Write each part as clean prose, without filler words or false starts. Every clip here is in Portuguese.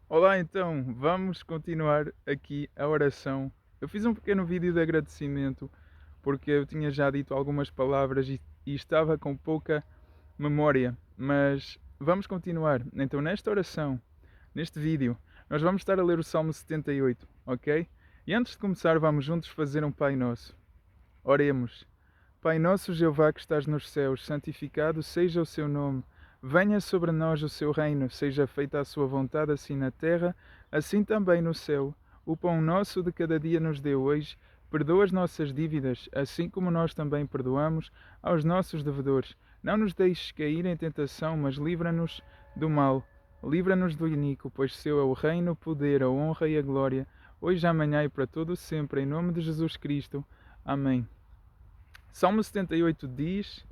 Olá, então, vamos continuar aqui a oração. Eu fiz um pequeno vídeo de agradecimento porque eu tinha já dito algumas palavras e estava com pouca memória, mas vamos continuar. Então, nesta oração, neste vídeo, nós vamos estar a ler o Salmo 78, ok? E antes de começar, vamos juntos fazer um Pai Nosso. Oremos. Pai nosso Jeová que estás nos céus, santificado seja o seu nome. Venha sobre nós o seu reino, seja feita a sua vontade, assim na terra, assim também no céu. O pão nosso de cada dia nos dê hoje. Perdoa as nossas dívidas, assim como nós também perdoamos aos nossos devedores. Não nos deixes cair em tentação, mas livra-nos do mal. Livra-nos do iníquo, pois seu é o reino, o poder, a honra e a glória, hoje, amanhã e para todo sempre, em nome de Jesus Cristo. Amém. Salmo 78 diz: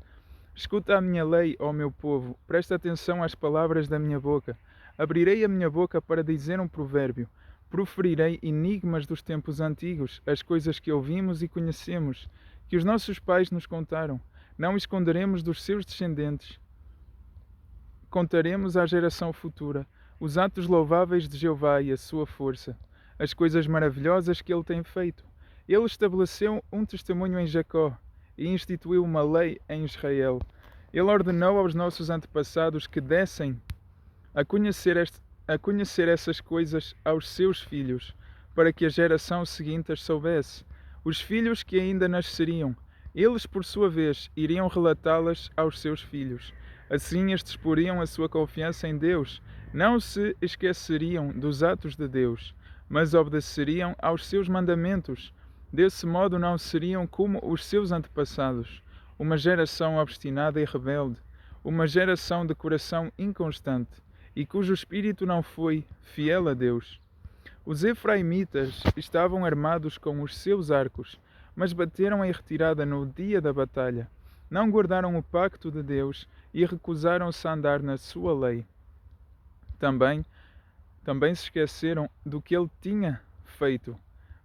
Escuta a minha lei, ó meu povo, presta atenção às palavras da minha boca. Abrirei a minha boca para dizer um provérbio. Proferirei enigmas dos tempos antigos, as coisas que ouvimos e conhecemos, que os nossos pais nos contaram. Não esconderemos dos seus descendentes. Contaremos à geração futura os atos louváveis de Jeová e a sua força, as coisas maravilhosas que ele tem feito. Ele estabeleceu um testemunho em Jacó e instituiu uma lei em Israel. Ele ordenou aos nossos antepassados que dessem a conhecer essas coisas aos seus filhos, para que a geração seguinte as soubesse. Os filhos que ainda nasceriam, eles, por sua vez, iriam relatá-las aos seus filhos. Assim, estes poriam a sua confiança em Deus, não se esqueceriam dos atos de Deus, mas obedeceriam aos seus mandamentos. Desse modo, não seriam como os seus antepassados, uma geração obstinada e rebelde, uma geração de coração inconstante, e cujo espírito não foi fiel a Deus. Os efraimitas estavam armados com os seus arcos, mas bateram em retirada no dia da batalha. Não guardaram o pacto de Deus e recusaram-se a andar na sua lei. Também, também se esqueceram do que ele tinha feito,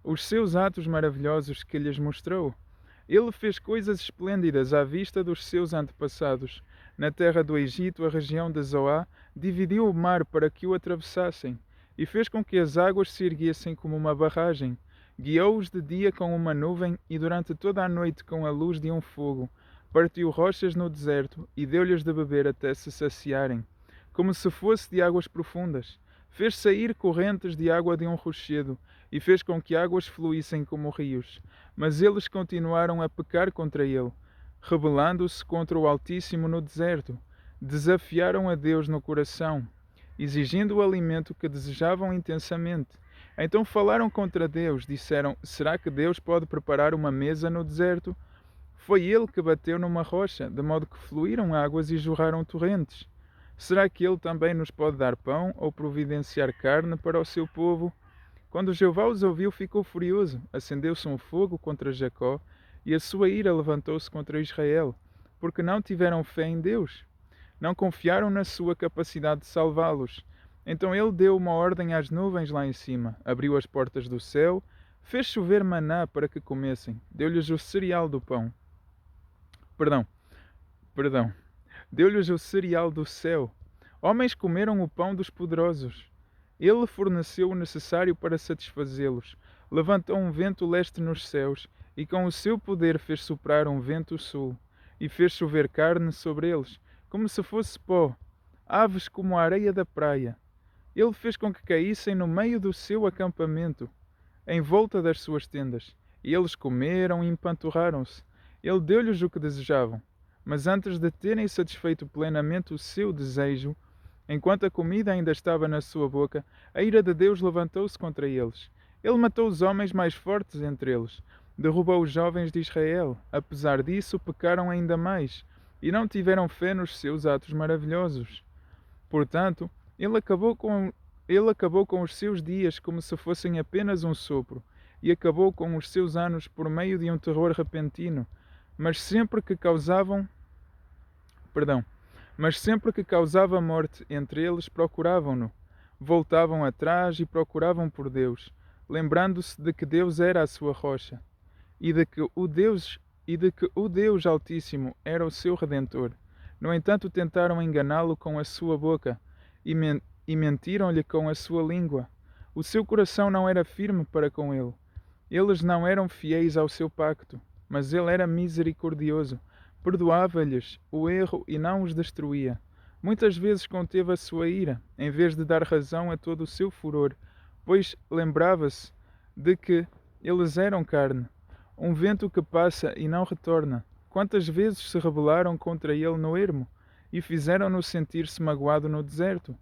os seus atos maravilhosos que lhes mostrou. Ele fez coisas esplêndidas à vista dos seus antepassados. Na terra do Egito, a região de Zoá, dividiu o mar para que o atravessassem, e fez com que as águas se erguessem como uma barragem. Guiou-os de dia com uma nuvem e durante toda a noite com a luz de um fogo. Partiu rochas no deserto e deu-lhes de beber até se saciarem, como se fosse de águas profundas. Fez sair correntes de água de um rochedo e fez com que águas fluíssem como rios. Mas eles continuaram a pecar contra ele, rebelando-se contra o Altíssimo no deserto. Desafiaram a Deus no coração, exigindo o alimento que desejavam intensamente. Então falaram contra Deus, disseram: Será que Deus pode preparar uma mesa no deserto? Foi ele que bateu numa rocha, de modo que fluíram águas e jorraram torrentes. Será que ele também nos pode dar pão ou providenciar carne para o seu povo? Quando Jeová os ouviu, ficou furioso. Acendeu-se um fogo contra Jacó e a sua ira levantou-se contra Israel, porque não tiveram fé em Deus. Não confiaram na sua capacidade de salvá-los. Então ele deu uma ordem às nuvens lá em cima, abriu as portas do céu, fez chover maná para que comessem, deu-lhes o cereal do pão. Perdão, perdão. Deu-lhes o cereal do céu. Homens comeram o pão dos poderosos. Ele forneceu o necessário para satisfazê-los. Levantou um vento leste nos céus, e com o seu poder fez soprar um vento sul, e fez chover carne sobre eles, como se fosse pó, aves como a areia da praia. Ele fez com que caíssem no meio do seu acampamento, em volta das suas tendas. E eles comeram e empanturraram-se. Ele deu-lhes o que desejavam. Mas antes de terem satisfeito plenamente o seu desejo, enquanto a comida ainda estava na sua boca, a ira de Deus levantou-se contra eles. Ele matou os homens mais fortes entre eles, derrubou os jovens de Israel. Apesar disso, pecaram ainda mais, e não tiveram fé nos seus atos maravilhosos. Portanto, ele acabou com os seus dias como se fossem apenas um sopro, e acabou com os seus anos por meio de um terror repentino, mas sempre que causavam, perdão, mas sempre que causava morte entre eles procuravam-no, voltavam atrás e procuravam por Deus, lembrando-se de que Deus era a sua rocha, e de que o Deus Altíssimo era o seu redentor. No entanto, tentaram enganá-lo com a sua boca e mentiram-lhe com a sua língua. O seu coração não era firme para com ele. Eles não eram fiéis ao seu pacto, mas ele era misericordioso. Perdoava-lhes o erro e não os destruía. Muitas vezes conteve a sua ira, em vez de dar razão a todo o seu furor, pois lembrava-se de que eles eram carne, um vento que passa e não retorna. Quantas vezes se rebelaram contra ele no ermo e fizeram-no sentir-se magoado no deserto?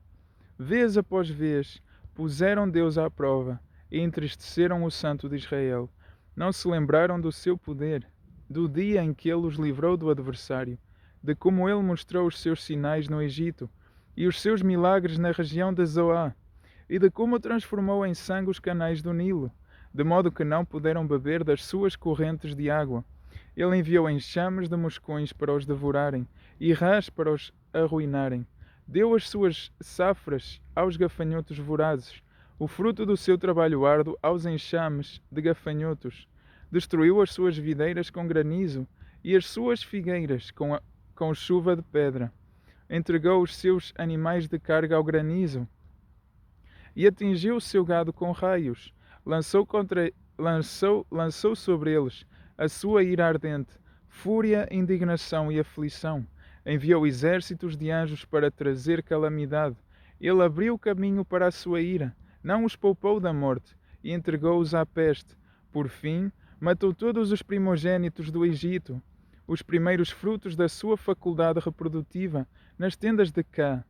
Vez após vez puseram Deus à prova e entristeceram o Santo de Israel. Não se lembraram do seu poder, do dia em que ele os livrou do adversário, de como ele mostrou os seus sinais no Egito e os seus milagres na região de Zoá, e de como transformou em sangue os canais do Nilo, de modo que não puderam beber das suas correntes de água. Ele enviou enxames de moscões para os devorarem e rãs para os arruinarem. Deu as suas safras aos gafanhotos vorazes, o fruto do seu trabalho árduo aos enxames de gafanhotos. Destruiu as suas videiras com granizo e as suas figueiras com chuva de pedra. Entregou os seus animais de carga ao granizo e atingiu o seu gado com raios. Lançou sobre eles a sua ira ardente, fúria, indignação e aflição. Enviou exércitos de anjos para trazer calamidade. Ele abriu o caminho para a sua ira, não os poupou da morte, e entregou-os à peste. Por fim, matou todos os primogênitos do Egito, os primeiros frutos da sua faculdade reprodutiva, nas tendas de Cá.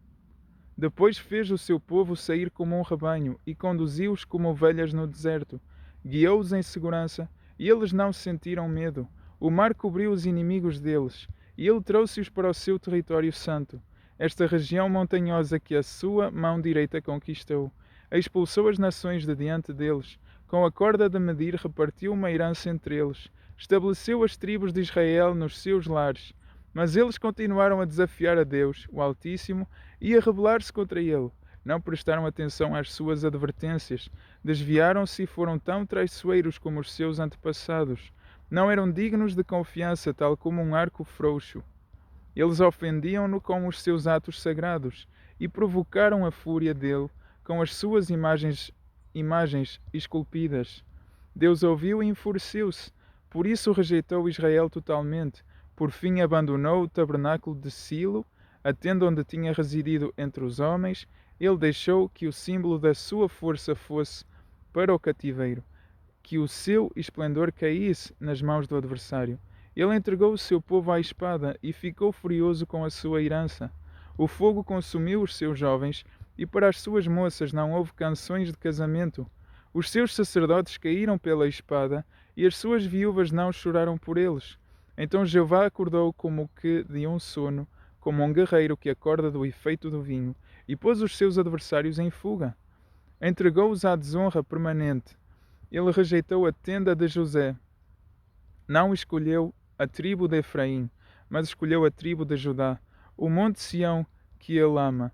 Depois fez o seu povo sair como um rebanho e conduziu-os como ovelhas no deserto. Guiou-os em segurança e eles não sentiram medo. O mar cobriu os inimigos deles e ele trouxe-os para o seu território santo, esta região montanhosa que a sua mão direita conquistou. Expulsou as nações de diante deles. Com a corda de medir repartiu uma herança entre eles. Estabeleceu as tribos de Israel nos seus lares. Mas eles continuaram a desafiar a Deus, o Altíssimo, e a rebelar-se contra ele. Não prestaram atenção às suas advertências. Desviaram-se e foram tão traiçoeiros como os seus antepassados. Não eram dignos de confiança, tal como um arco frouxo. Eles ofendiam-no com os seus atos sagrados e provocaram a fúria dele com as suas imagens esculpidas. Deus ouviu e enfureceu-se. Por isso rejeitou Israel totalmente. Por fim abandonou o tabernáculo de Silo, a tenda onde tinha residido entre os homens. Ele deixou que o símbolo da sua força fosse para o cativeiro, que o seu esplendor caísse nas mãos do adversário. Ele entregou o seu povo à espada e ficou furioso com a sua herança. O fogo consumiu os seus jovens e para as suas moças não houve canções de casamento. Os seus sacerdotes caíram pela espada e as suas viúvas não choraram por eles. Então Jeová acordou como que de um sono, como um guerreiro que acorda do efeito do vinho, e pôs os seus adversários em fuga. Entregou-os à desonra permanente. Ele rejeitou a tenda de José. Não escolheu a tribo de Efraim, mas escolheu a tribo de Judá, o monte Sião que ele ama.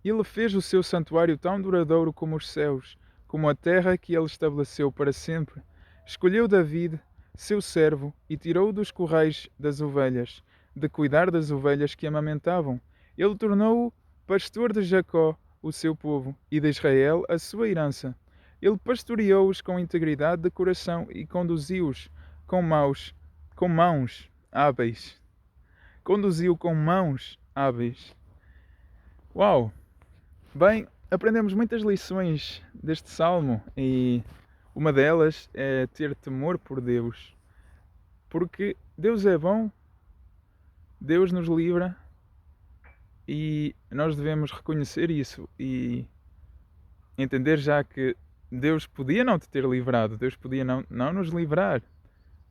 Ele fez o seu santuário tão duradouro como os céus, como a terra que ele estabeleceu para sempre. Escolheu David, seu servo, e tirou-o dos currais das ovelhas, de cuidar das ovelhas que amamentavam. Ele tornou-o pastor de Jacó, o seu povo, e de Israel, a sua herança. Ele pastoreou-os com integridade de coração e conduziu-os com mãos hábeis. Conduziu com mãos hábeis. Uau! Bem, aprendemos muitas lições deste salmo e uma delas é ter temor por Deus. Porque Deus é bom, Deus nos livra e nós devemos reconhecer isso e entender já que Deus podia não te ter livrado, Deus podia não nos livrar.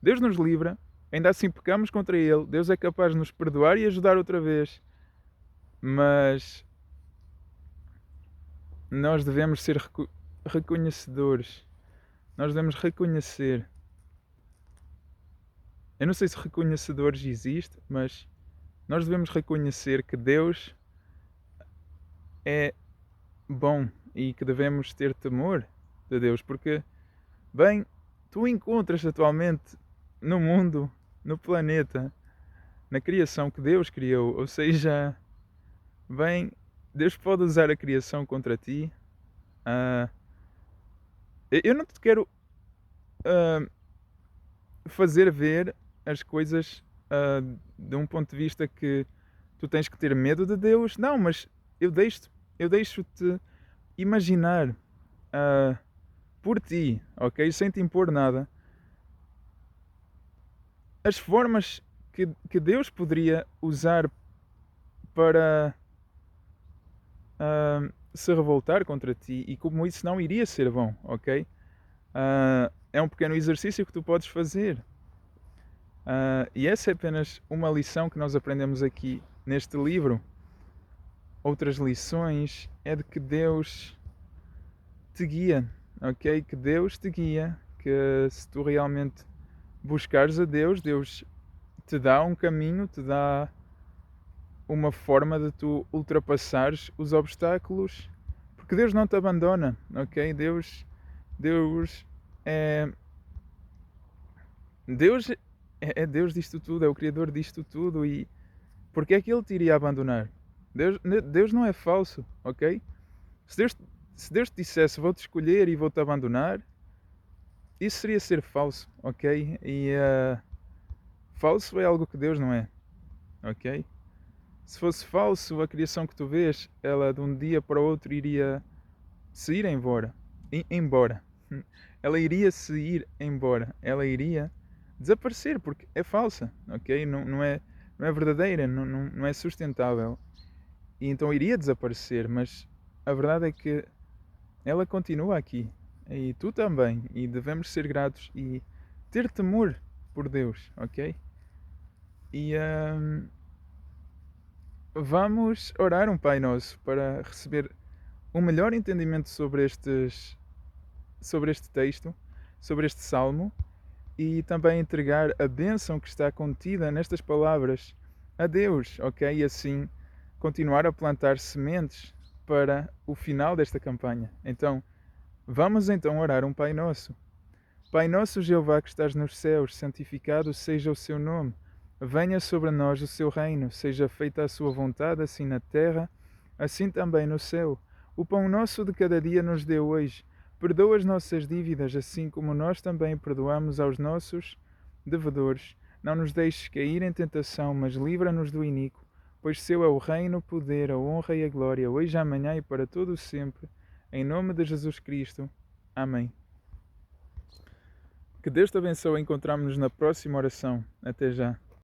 Deus nos livra, ainda assim pecamos contra Ele, Deus é capaz de nos perdoar e ajudar outra vez. Mas nós devemos ser reconhecedores. Nós devemos reconhecer. Eu não sei se reconhecedores existe, mas nós devemos reconhecer que Deus é bom e que devemos ter temor de Deus, porque, bem, tu encontras atualmente no mundo, no planeta, na criação que Deus criou, ou seja, bem, Deus pode usar a criação contra ti. Ah, eu não te quero ah, fazer ver as coisas de um ponto de vista que tu tens que ter medo de Deus. Não, mas eu deixo-te imaginar ah, por ti, ok? Sem te impor nada, as formas que Deus poderia usar para se revoltar contra ti e como isso não iria ser bom, ok? É um pequeno exercício que tu podes fazer. E essa é apenas uma lição que nós aprendemos aqui neste livro. Outras lições é de que Deus te guia, ok? Que Deus te guia, que se tu realmente buscares a Deus, Deus te dá um caminho, te dá uma forma de tu ultrapassares os obstáculos, porque Deus não te abandona, ok? Deus é Deus é Deus disto tudo, é o Criador disto tudo e porque é que Ele te iria abandonar? Deus não é falso, ok? Se Deus, se Deus te dissesse vou-te escolher e vou-te abandonar, isso seria ser falso, ok? E falso é algo que Deus não é, ok? Se fosse falso, a criação que tu vês, ela de um dia para o outro iria se ir embora. Embora. Ela iria se ir embora. Ela iria desaparecer porque é falsa, ok? Não é verdadeira, não é sustentável. E então iria desaparecer, mas a verdade é que ela continua aqui. E tu também. E devemos ser gratos e ter temor por Deus, ok? E vamos orar um Pai Nosso para receber um melhor entendimento sobre este texto, sobre este salmo e também entregar a bênção que está contida nestas palavras a Deus, ok? E assim continuar a plantar sementes para o final desta campanha. Então, vamos então orar um Pai Nosso. Pai nosso Jeová que estás nos céus, santificado seja o seu nome. Venha sobre nós o seu reino, seja feita a sua vontade, assim na terra, assim também no céu. O pão nosso de cada dia nos dê hoje. Perdoa as nossas dívidas, assim como nós também perdoamos aos nossos devedores. Não nos deixes cair em tentação, mas livra-nos do iníquo, pois seu é o reino, o poder, a honra e a glória, hoje, amanhã e para todo o sempre. Em nome de Jesus Cristo. Amém. Que Deus te abençoe. Encontramos-nos na próxima oração. Até já.